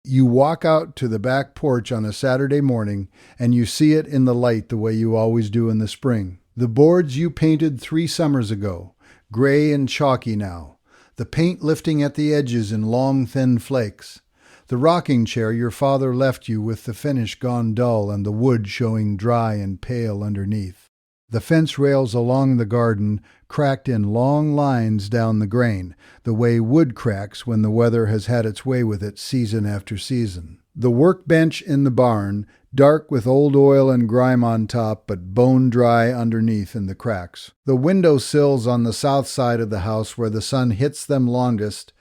You walk out to the back porch on a Saturday morning, and you see it in the light the way you always do in the spring. The boards you painted 3 summers ago, gray and chalky now, the paint lifting at the edges in long, thin flakes. The rocking chair your father left you with the finish gone dull and the wood showing dry and pale underneath. The fence rails along the garden cracked in long lines down the grain, the way wood cracks when the weather has had its way with it season after season. The workbench in the barn, dark with old oil and grime on top, but bone dry underneath in the cracks. The window sills on the south side of the house where the sun hits them longest,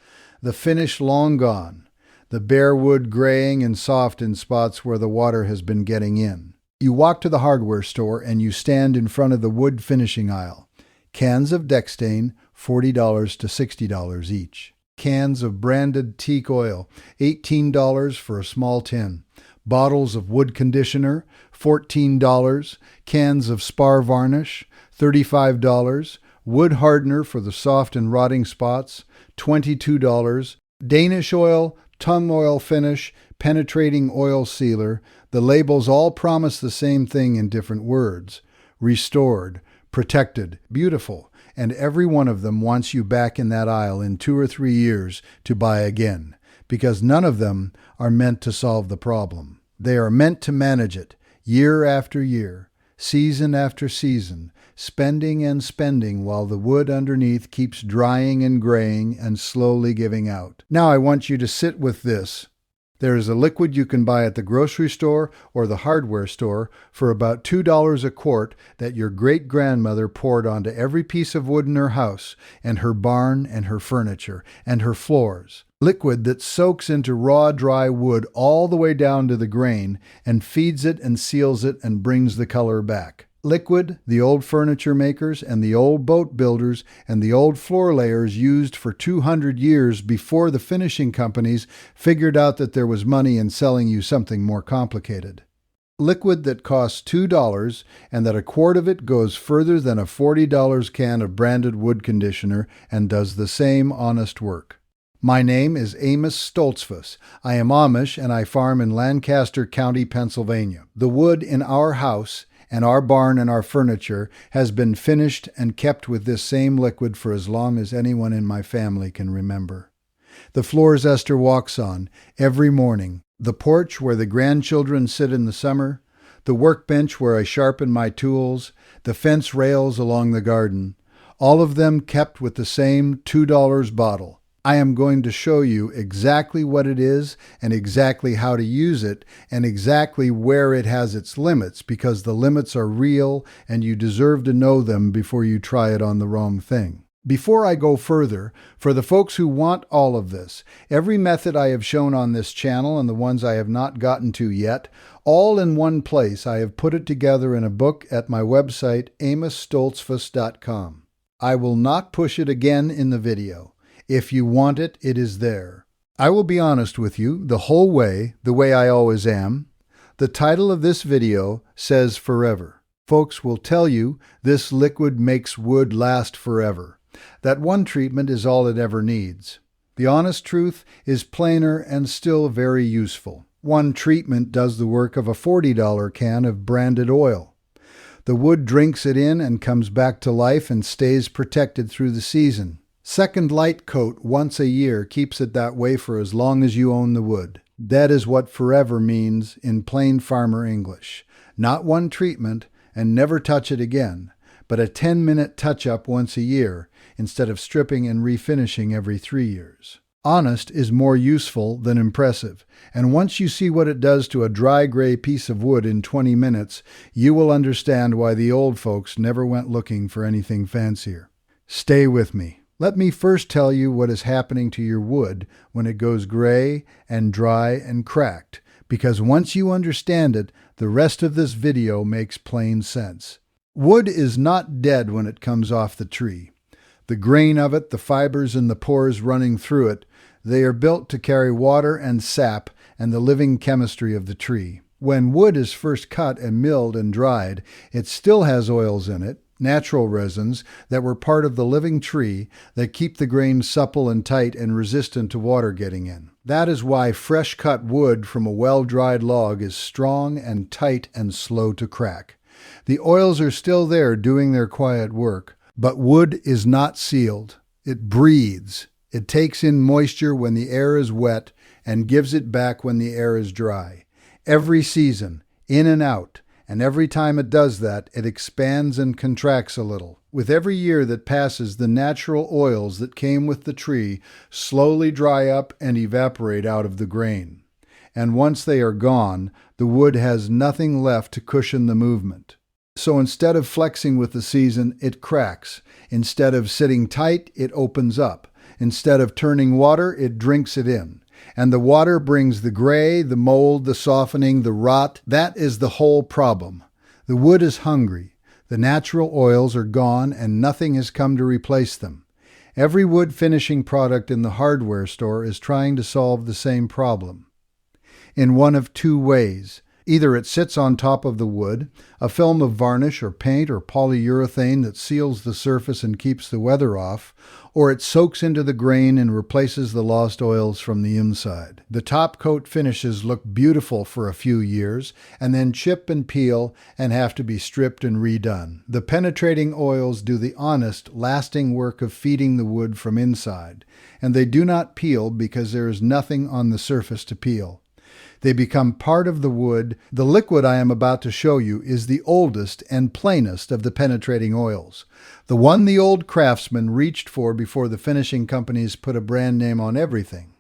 the finish long gone, the bare wood graying and soft in spots where the water has been getting in. You walk to the hardware store and you stand in front of the wood finishing aisle. Cans of deck stain, $40 to $60 each. Cans of branded teak oil, $18 for a small tin. Bottles of wood conditioner, $14. Cans of spar varnish, $35. Wood hardener for the soft and rotting spots, $22. Danish oil, tongue oil finish, penetrating oil sealer. The labels all promise the same thing in different words. Restored, protected, beautiful, and every one of them wants you back in that aisle in 2 or 3 years to buy again, because none of them are meant to solve the problem. They are meant to manage it, year after year, season after season, spending and spending while the wood underneath keeps drying and graying and slowly giving out. Now I want you to sit with this. There is a liquid you can buy at the grocery store or the hardware store for about $2 a quart that your great-grandmother poured onto every piece of wood in her house and her barn and her furniture and her floors. Liquid that soaks into raw, dry wood all the way down to the grain and feeds it and seals it and brings the color back. Liquid the old furniture makers and the old boat builders and the old floor layers used for 200 years before the finishing companies figured out that there was money in selling you something more complicated. Liquid that costs $2 and that a quart of it goes further than a $40 can of branded wood conditioner and does the same honest work. My name is Amos Stoltzfus. I am Amish and I farm in Lancaster County, Pennsylvania. The wood in our house and our barn and our furniture has been finished and kept with this same liquid for as long as anyone in my family can remember. The floors Esther walks on every morning, the porch where the grandchildren sit in the summer, the workbench where I sharpen my tools, the fence rails along the garden, all of them kept with the same $2 bottle. I am going to show you exactly what it is and exactly how to use it and exactly where it has its limits, because the limits are real and you deserve to know them before you try it on the wrong thing. Before I go further, for the folks who want all of this, every method I have shown on this channel and the ones I have not gotten to yet, all in one place, I have put it together in a book at my website, AmosStoltzfus.com. I will not push it again in the video. If you want it, it is there. I will be honest with you the whole way, the way I always am. The title of this video says forever. Folks will tell you this liquid makes wood last forever. That one treatment is all it ever needs. The honest truth is plainer and still very useful. One treatment does the work of a $40 can of branded oil. The wood drinks it in and comes back to life and stays protected through the season. Second light coat once a year keeps it that way for as long as you own the wood. That is what forever means in plain farmer English. Not one treatment and never touch it again, but a 10-minute touch-up once a year instead of stripping and refinishing every 3 years. Honest is more useful than impressive, and once you see what it does to a dry gray piece of wood in 20 minutes, you will understand why the old folks never went looking for anything fancier. Stay with me. Let me first tell you what is happening to your wood when it goes gray and dry and cracked, because once you understand it, the rest of this video makes plain sense. Wood is not dead when it comes off the tree. The grain of it, the fibers and the pores running through it, they are built to carry water and sap and the living chemistry of the tree. When wood is first cut and milled and dried, it still has oils in it, natural resins that were part of the living tree that keep the grain supple and tight and resistant to water getting in. That is why fresh-cut wood from a well-dried log is strong and tight and slow to crack. The oils are still there doing their quiet work, but wood is not sealed. It breathes. It takes in moisture when the air is wet and gives it back when the air is dry. Every season, in and out, and every time it does that, it expands and contracts a little. With every year that passes, the natural oils that came with the tree slowly dry up and evaporate out of the grain. And once they are gone, the wood has nothing left to cushion the movement. So instead of flexing with the season, it cracks. Instead of sitting tight, it opens up. Instead of turning water, it drinks it in. And the water brings the gray, the mold, the softening, the rot. That is the whole problem. The wood is hungry. The natural oils are gone and nothing has come to replace them. Every wood finishing product in the hardware store is trying to solve the same problem. In one of two ways. Either it sits on top of the wood, a film of varnish or paint or polyurethane that seals the surface and keeps the weather off, or it soaks into the grain and replaces the lost oils from the inside. The top coat finishes look beautiful for a few years, and then chip and peel and have to be stripped and redone. The penetrating oils do the honest, lasting work of feeding the wood from inside, and they do not peel because there is nothing on the surface to peel. They become part of the wood. The liquid I am about to show you is the oldest and plainest of the penetrating oils. The one the old craftsmen reached for before the finishing companies put a brand name on everything.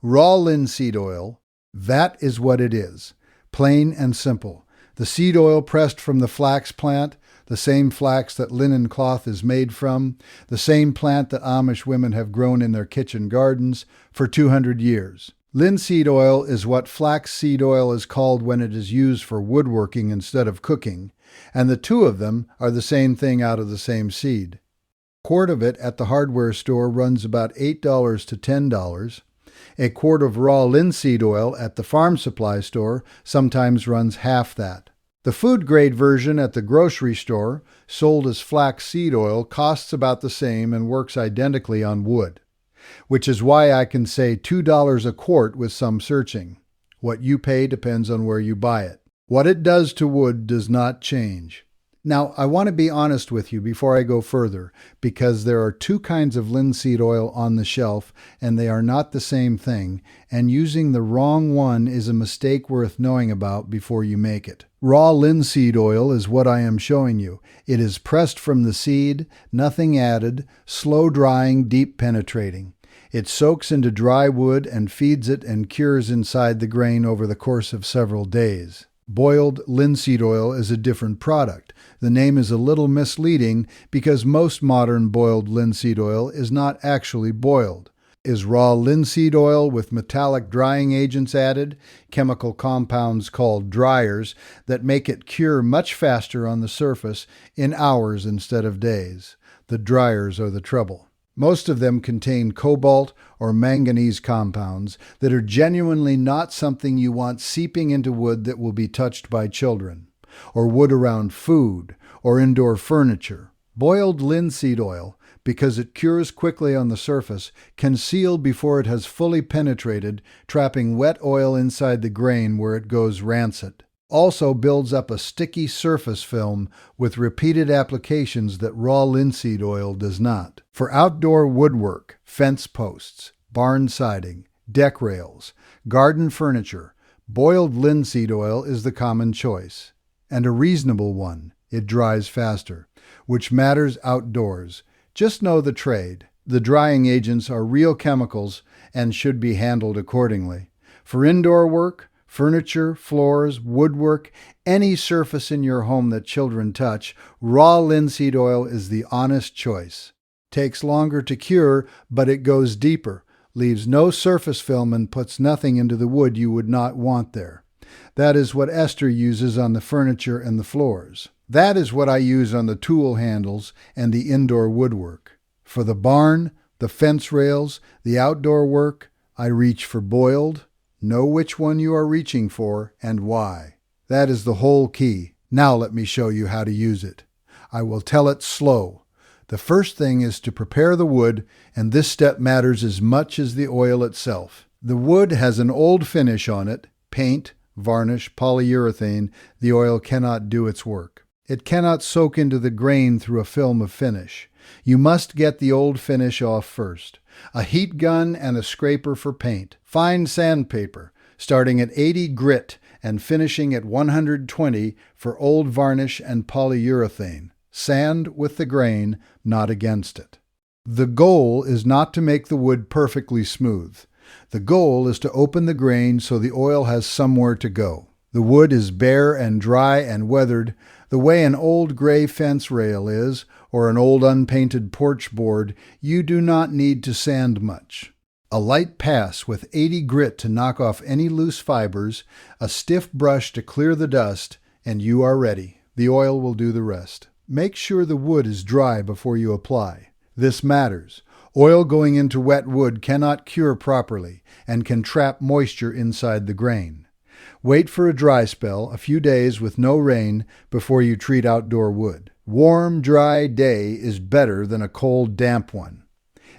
Raw linseed oil, that is what it is. Plain and simple. The seed oil pressed from the flax plant, the same flax that linen cloth is made from, the same plant that Amish women have grown in their kitchen gardens for 200 years. Linseed oil is what flax seed oil is called when it is used for woodworking instead of cooking, and the two of them are the same thing out of the same seed. A quart of it at the hardware store runs about $8 to $10. A quart of raw linseed oil at the farm supply store sometimes runs half that. The food-grade version at the grocery store, sold as flax seed oil, costs about the same and works identically on wood. Which is why I can say $2 a quart with some searching. What you pay depends on where you buy it. What it does to wood does not change. Now, I want to be honest with you before I go further, because there are two kinds of linseed oil on the shelf, and they are not the same thing, and using the wrong one is a mistake worth knowing about before you make it. Raw linseed oil is what I am showing you. It is pressed from the seed, nothing added, slow drying, deep penetrating. It soaks into dry wood and feeds it and cures inside the grain over the course of several days. Boiled linseed oil is a different product. The name is a little misleading because most modern boiled linseed oil is not actually boiled. Is raw linseed oil with metallic drying agents added, chemical compounds called dryers that make it cure much faster on the surface in hours instead of days. The dryers are the trouble. Most of them contain cobalt or manganese compounds that are genuinely not something you want seeping into wood that will be touched by children, or wood around food, or indoor furniture. Boiled linseed oil, because it cures quickly on the surface, can seal before it has fully penetrated, trapping wet oil inside the grain where it goes rancid. Also builds up a sticky surface film with repeated applications that raw linseed oil does not. For outdoor woodwork, fence posts, barn siding, deck rails, garden furniture, boiled linseed oil is the common choice, and a reasonable one. It dries faster, which matters outdoors. Just know the trade. The drying agents are real chemicals and should be handled accordingly. For indoor work, furniture, floors, woodwork, any surface in your home that children touch, raw linseed oil is the honest choice. Takes longer to cure, but it goes deeper, leaves no surface film and puts nothing into the wood you would not want there. That is what Esther uses on the furniture and the floors. That is what I use on the tool handles and the indoor woodwork. For the barn, the fence rails, the outdoor work, I reach for boiled. Know which one you are reaching for and why. That is the whole key. Now let me show you how to use it. I will tell it slow. The first thing is to prepare the wood, and this step matters as much as the oil itself. The wood has an old finish on it, paint, varnish, polyurethane. The oil cannot do its work. It cannot soak into the grain through a film of finish. You must get the old finish off first. A heat gun and a scraper for paint. Fine sandpaper, starting at 80 grit and finishing at 120 for old varnish and polyurethane. Sand with the grain, not against it. The goal is not to make the wood perfectly smooth. The goal is to open the grain so the oil has somewhere to go. The wood is bare and dry and weathered, the way an old gray fence rail is, or an old unpainted porch board. You do not need to sand much. A light pass with 80 grit to knock off any loose fibers, a stiff brush to clear the dust, and you are ready. The oil will do the rest. Make sure the wood is dry before you apply. This matters. Oil going into wet wood cannot cure properly and can trap moisture inside the grain. Wait for a dry spell, a few days with no rain, before you treat outdoor wood. Warm, dry day is better than a cold, damp one.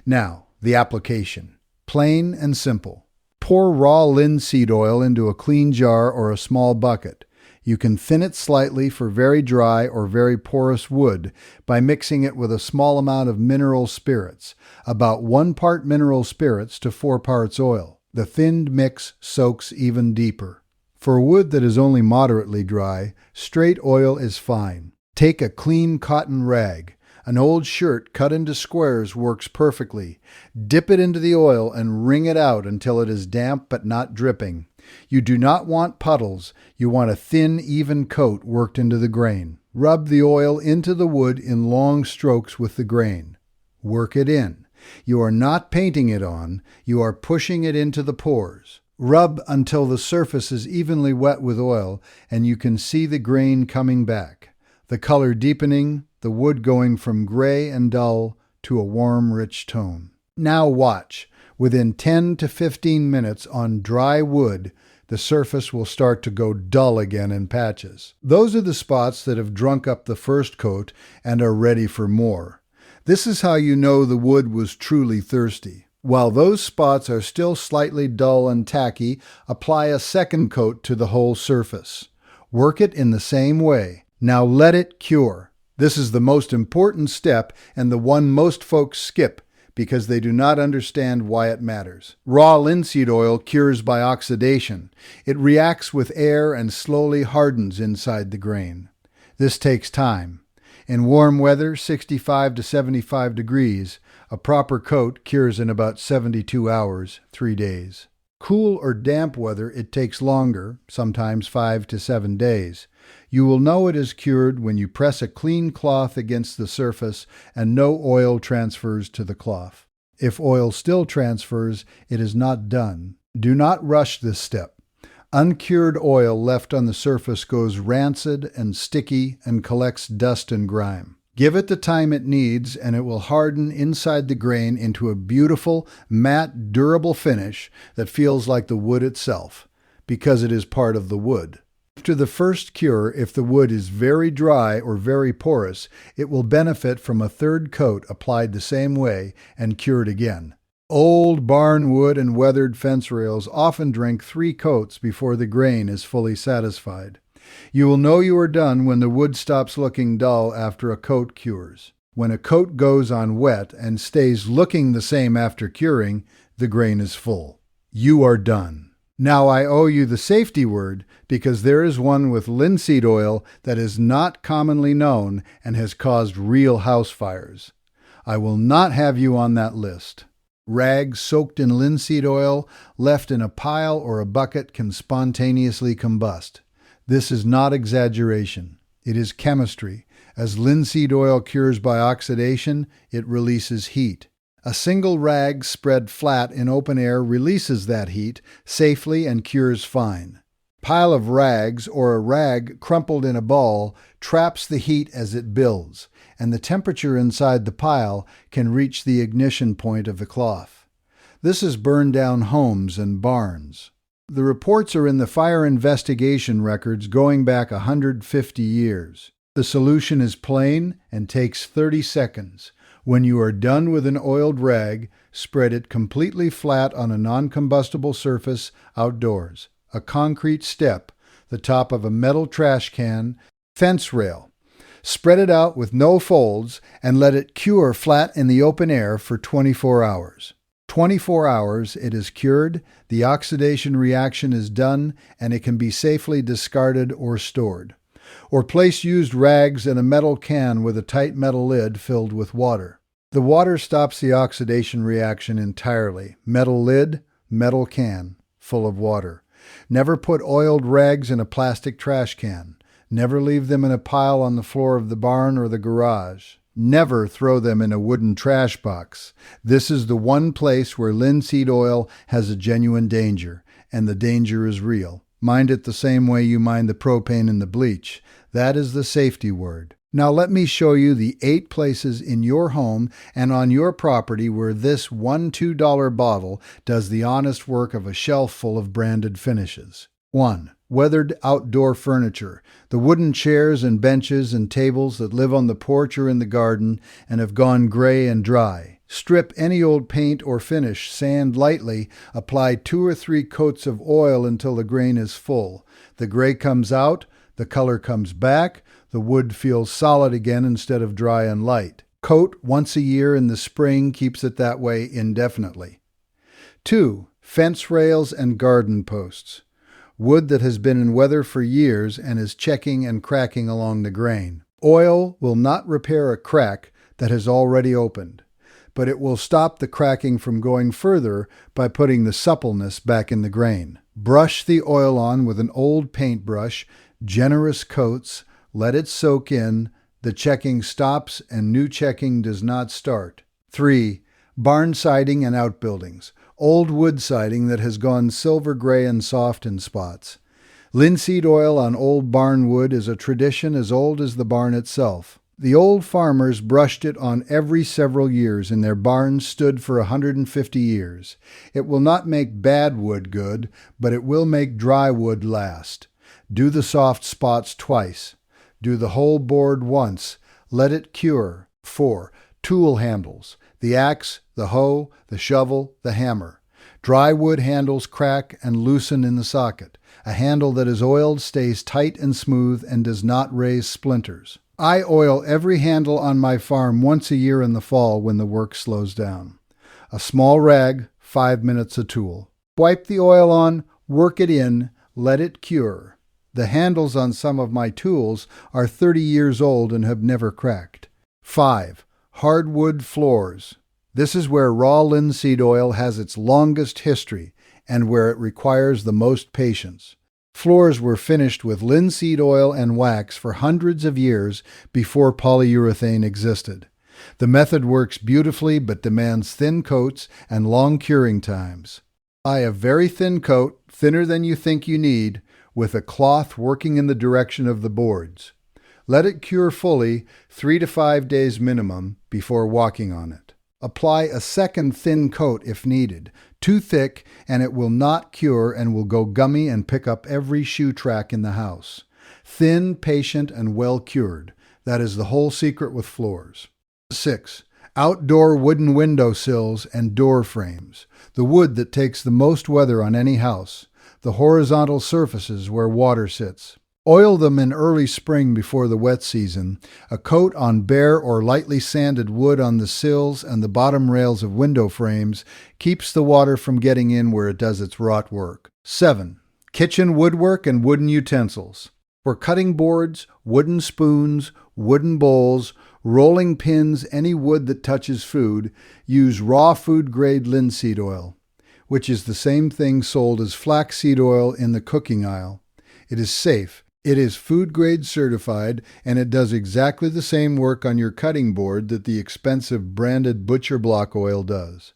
Now, the application. Plain and simple. Pour raw linseed oil into a clean jar or a small bucket. You can thin it slightly for very dry or very porous wood by mixing it with a small amount of mineral spirits, about 1 part mineral spirits to 4 parts oil. The thinned mix soaks even deeper. For wood that is only moderately dry, straight oil is fine. Take a clean cotton rag. An old shirt cut into squares works perfectly. Dip it into the oil and wring it out until it is damp but not dripping. You do not want puddles. You want a thin, even coat worked into the grain. Rub the oil into the wood in long strokes with the grain. Work it in. You are not painting it on. You are pushing it into the pores. Rub until the surface is evenly wet with oil and you can see the grain coming back. The color deepening, the wood going from gray and dull to a warm, rich tone. Now watch. Within 10 to 15 minutes on dry wood, the surface will start to go dull again in patches. Those are the spots that have drunk up the first coat and are ready for more. This is how you know the wood was truly thirsty. While those spots are still slightly dull and tacky, apply a second coat to the whole surface. Work it in the same way. Now let it cure. This is the most important step and the one most folks skip because they do not understand why it matters. Raw linseed oil cures by oxidation. It reacts with air and slowly hardens inside the grain. This takes time. In warm weather, 65 to 75 degrees, a proper coat cures in about 72 hours, 3 days. Cool or damp weather, it takes longer, sometimes 5 to 7 days. You will know it is cured when you press a clean cloth against the surface and no oil transfers to the cloth. If oil still transfers, it is not done. Do not rush this step. Uncured oil left on the surface goes rancid and sticky and collects dust and grime. Give it the time it needs and it will harden inside the grain into a beautiful, matte, durable finish that feels like the wood itself, because it is part of the wood. After the first cure, if the wood is very dry or very porous, it will benefit from a third coat applied the same way and cured again. Old barn wood and weathered fence rails often drink 3 coats before the grain is fully satisfied. You will know you are done when the wood stops looking dull after a coat cures. When a coat goes on wet and stays looking the same after curing, the grain is full. You are done. Now I owe you the safety word because there is one with linseed oil that is not commonly known and has caused real house fires. I will not have you on that list. Rags soaked in linseed oil left in a pile or a bucket can spontaneously combust. This is not exaggeration. It is chemistry. As linseed oil cures by oxidation, it releases heat. A single rag spread flat in open air releases that heat safely and cures fine. Pile of rags or a rag crumpled in a ball traps the heat as it builds, and the temperature inside the pile can reach the ignition point of the cloth. This has burned down homes and barns. The reports are in the fire investigation records going back 150 years. The solution is plain and takes 30 seconds. When you are done with an oiled rag, spread it completely flat on a non-combustible surface outdoors, a concrete step, the top of a metal trash can, fence rail. Spread it out with no folds and let it cure flat in the open air for 24 hours. 24 hours, it is cured, the oxidation reaction is done, and it can be safely discarded or stored. Or place used rags in a metal can with a tight metal lid filled with water. The water stops the oxidation reaction entirely. Metal lid, metal can, full of water. Never put oiled rags in a plastic trash can. Never leave them in a pile on the floor of the barn or the garage. Never throw them in a wooden trash box. This is the one place where linseed oil has a genuine danger, and the danger is real. Mind it the same way you mind the propane and the bleach. That is the safety word. Now let me show you the 8 places in your home and on your property where this $1-2 bottle does the honest work of a shelf full of branded finishes. 1. Weathered outdoor furniture, the wooden chairs and benches and tables that live on the porch or in the garden and have gone gray and dry. Strip any old paint or finish, sand lightly, apply 2 or 3 coats of oil until the grain is full. The gray comes out, the color comes back, the wood feels solid again instead of dry and light. Coat once a year in the spring keeps it that way indefinitely. 2. Fence rails and garden posts. Wood that has been in weather for years and is checking and cracking along the grain. Oil will not repair a crack that has already opened, but it will stop the cracking from going further by putting the suppleness back in the grain. Brush the oil on with an old paintbrush, generous coats, let it soak in, the checking stops and new checking does not start. 3. Barn siding and outbuildings. Old wood siding that has gone silver gray and soft in spots. Linseed oil on old barn wood is a tradition as old as the barn itself. The old farmers brushed it on every several years, and their barns stood for 150 years. It will not make bad wood good, but it will make dry wood last. Do the soft spots twice. Do the whole board once. Let it cure. 4. Tool handles. The axe, the hoe, the shovel, the hammer. Dry wood handles crack and loosen in the socket. A handle that is oiled stays tight and smooth and does not raise splinters. I oil every handle on my farm once a year in the fall when the work slows down. A small rag, 5 minutes a tool. Wipe the oil on, work it in, let it cure. The handles on some of my tools are 30 years old and have never cracked. 5. Hardwood floors. This is where raw linseed oil has its longest history and where it requires the most patience. Floors were finished with linseed oil and wax for hundreds of years before polyurethane existed. The method works beautifully but demands thin coats and long curing times. Apply a very thin coat, thinner than you think you need, with a cloth working in the direction of the boards. Let it cure fully, 3 to 5 days minimum, before walking on it. Apply a second thin coat if needed. Too thick and it will not cure and will go gummy and pick up every shoe track in the house. Thin, patient, and well cured. That is the whole secret with floors. 6. Outdoor wooden window sills and door frames. The wood that takes the most weather on any house. The horizontal surfaces where water sits. Oil them in early spring before the wet season. A coat on bare or lightly sanded wood on the sills and the bottom rails of window frames keeps the water from getting in where it does its rot work. 7. Kitchen woodwork and wooden utensils. For cutting boards, wooden spoons, wooden bowls, rolling pins, any wood that touches food, use raw food-grade linseed oil, which is the same thing sold as flaxseed oil in the cooking aisle. It is safe. It is food-grade certified, and it does exactly the same work on your cutting board that the expensive branded butcher block oil does.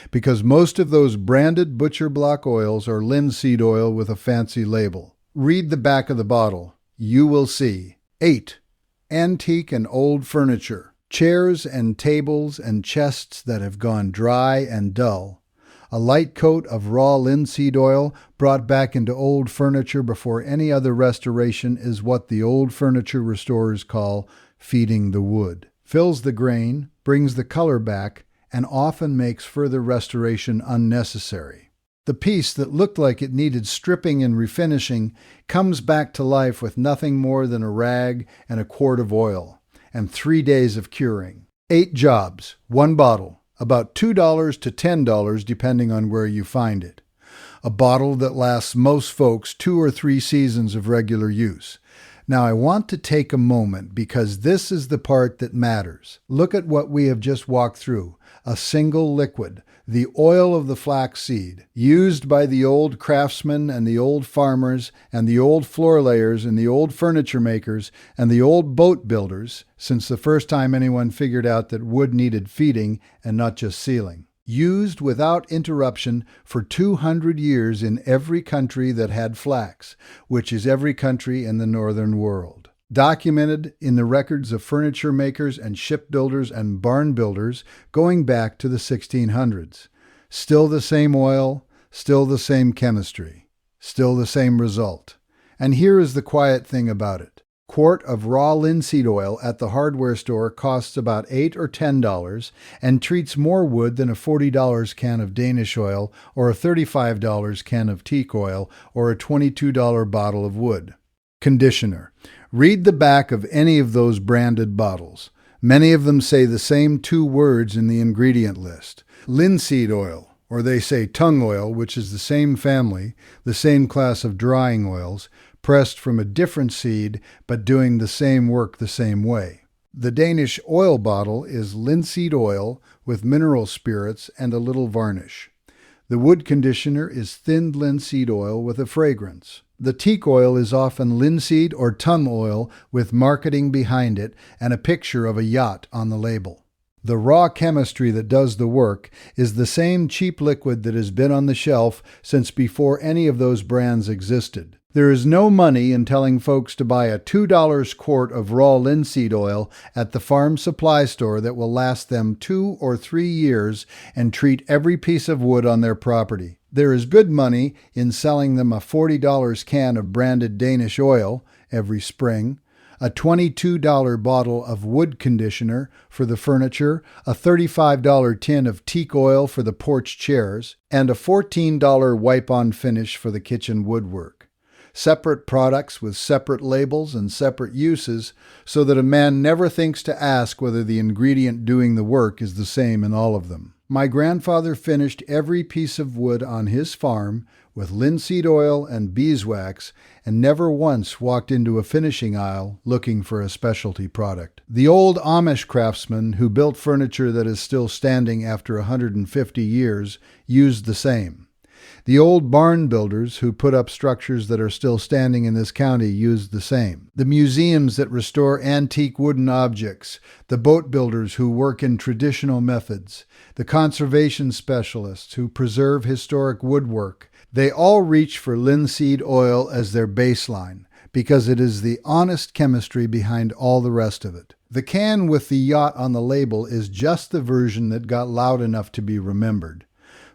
Because most of those branded butcher block oils are linseed oil with a fancy label. Read the back of the bottle. You will see. 8. Antique and old furniture. Chairs and tables and chests that have gone dry and dull. A light coat of raw linseed oil brought back into old furniture before any other restoration is what the old furniture restorers call feeding the wood. fills the grain, brings the color back, and often makes further restoration unnecessary. The piece that looked like it needed stripping and refinishing comes back to life with nothing more than a rag and a quart of oil, and 3 days of curing. 8 jobs, 1 bottle, about $2 to $10 depending on where you find it. A bottle that lasts most folks 2 or 3 seasons of regular use. Now I want to take a moment because this is the part that matters. Look at what we have just walked through. A single liquid, the oil of the flaxseed, used by the old craftsmen and the old farmers and the old floor layers and the old furniture makers and the old boat builders since the first time anyone figured out that wood needed feeding and not just sealing. Used without interruption for 200 years in every country that had flax, which is every country in the northern world. Documented in the records of furniture makers and shipbuilders and barn builders going back to the 1600s. Still the same oil, still the same chemistry, still the same result. And here is the quiet thing about it. Quart of raw linseed oil at the hardware store costs about $8 or $10 and treats more wood than a $40 can of Danish oil or a $35 can of teak oil or a $22 bottle of wood. Conditioner. Read the back of any of those branded bottles. Many of them say the same 2 words in the ingredient list. Linseed oil, or they say tung oil, which is the same family, the same class of drying oils, pressed from a different seed, but doing the same work the same way. The Danish oil bottle is linseed oil with mineral spirits and a little varnish. The wood conditioner is thinned linseed oil with a fragrance. The teak oil is often linseed or tung oil with marketing behind it and a picture of a yacht on the label. The raw chemistry that does the work is the same cheap liquid that has been on the shelf since before any of those brands existed. There is no money in telling folks to buy a $2 quart of raw linseed oil at the farm supply store that will last them 2 or 3 years and treat every piece of wood on their property. There is good money in selling them a $40 can of branded Danish oil every spring, a $22 bottle of wood conditioner for the furniture, a $35 tin of teak oil for the porch chairs, and a $14 wipe-on finish for the kitchen woodwork. Separate products with separate labels and separate uses so that a man never thinks to ask whether the ingredient doing the work is the same in all of them. My grandfather finished every piece of wood on his farm with linseed oil and beeswax and never once walked into a finishing aisle looking for a specialty product. The old Amish craftsmen who built furniture that is still standing after 150 years used the same. The old barn builders who put up structures that are still standing in this county used the same. The museums that restore antique wooden objects, the boat builders who work in traditional methods, the conservation specialists who preserve historic woodwork, they all reach for linseed oil as their baseline because it is the honest chemistry behind all the rest of it. The can with the yacht on the label is just the version that got loud enough to be remembered.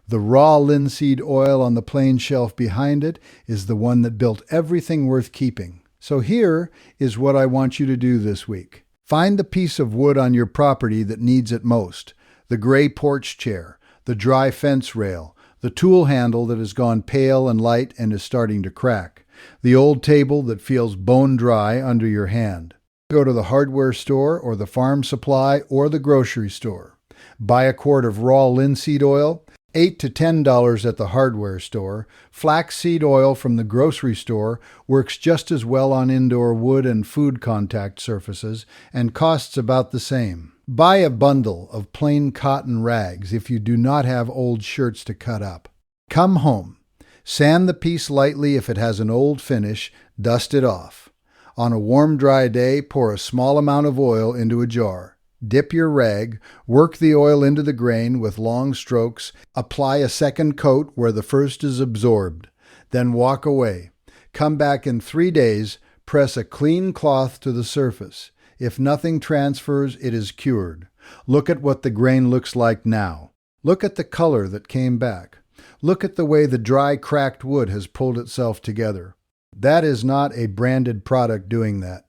The raw linseed oil on the plain shelf behind it is the one that built everything worth keeping. So here is what I want you to do this week. Find the piece of wood on your property that needs it most. The gray porch chair, the dry fence rail, the tool handle that has gone pale and light and is starting to crack, the old table that feels bone dry under your hand. Go to the hardware store or the farm supply or the grocery store. Buy a quart of raw linseed oil, $8 to $10 at the hardware store. Flaxseed oil from the grocery store works just as well on indoor wood and food contact surfaces and costs about the same. Buy a bundle of plain cotton rags if you do not have old shirts to cut up. Come home. Sand the piece lightly if it has an old finish. Dust it off. On a warm, dry day, pour a small amount of oil into a jar. Dip your rag, work the oil into the grain with long strokes, apply a second coat where the first is absorbed. Then walk away. Come back in 3 days, press a clean cloth to the surface. If nothing transfers, it is cured. Look at what the grain looks like now. Look at the color that came back. Look at the way the dry, cracked wood has pulled itself together. That is not a branded product doing that.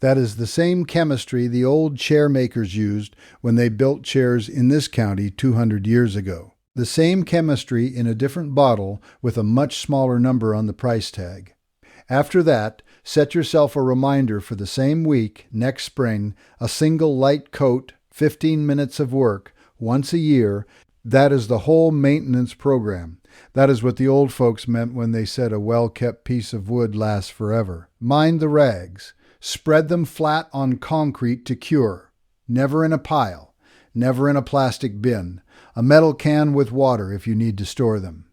That is the same chemistry the old chair makers used when they built chairs in this county 200 years ago. The same chemistry in a different bottle with a much smaller number on the price tag. After that, set yourself a reminder for the same week, next spring, a single light coat, 15 minutes of work, once a year. That is the whole maintenance program. That is what the old folks meant when they said a well-kept piece of wood lasts forever. Mind the rags. Spread them flat on concrete to cure. Never in a pile. Never in a plastic bin. A metal can with water if you need to store them.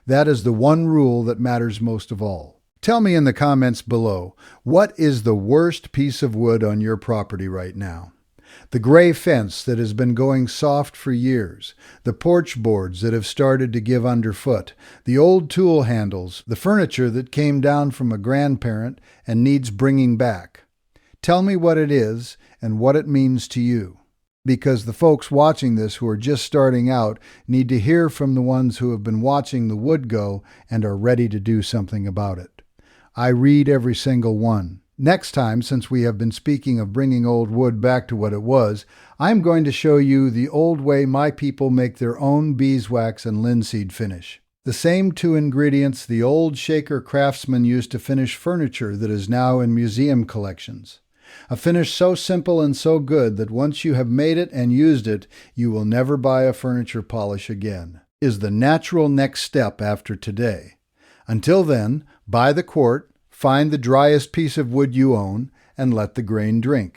That is the one rule that matters most of all. Tell me in the comments below, what is the worst piece of wood on your property right now? The gray fence that has been going soft for years, the porch boards that have started to give underfoot, the old tool handles, the furniture that came down from a grandparent and needs bringing back. Tell me what it is and what it means to you, because the folks watching this who are just starting out need to hear from the ones who have been watching the wood go and are ready to do something about it. I read every single one. Next time, since we have been speaking of bringing old wood back to what it was, I'm going to show you the old way my people make their own beeswax and linseed finish. The same two ingredients the old Shaker craftsmen used to finish furniture that is now in museum collections. A finish so simple and so good that once you have made it and used it, you will never buy a furniture polish again. Is the natural next step after today. Until then, buy the quart, find the driest piece of wood you own, and let the grain drink.